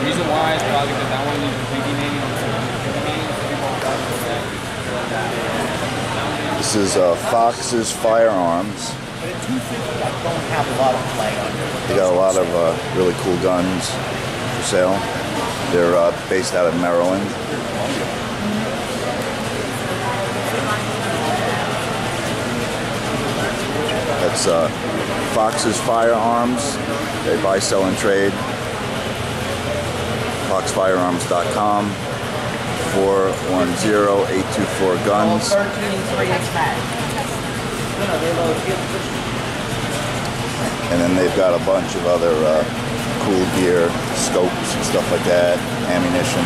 reason why is probably because that one is beginning. This is Fox's Firearms. Don't have a lot of play on it. They got a lot of really cool guns for sale. They're based out of Maryland. That's Fox's Firearms. They buy, sell, and trade. FoxFirearms.com. 410-824-GUNS. 13.3-inch mag. And then they've got a bunch of other cool gear, scopes and stuff like that, ammunition.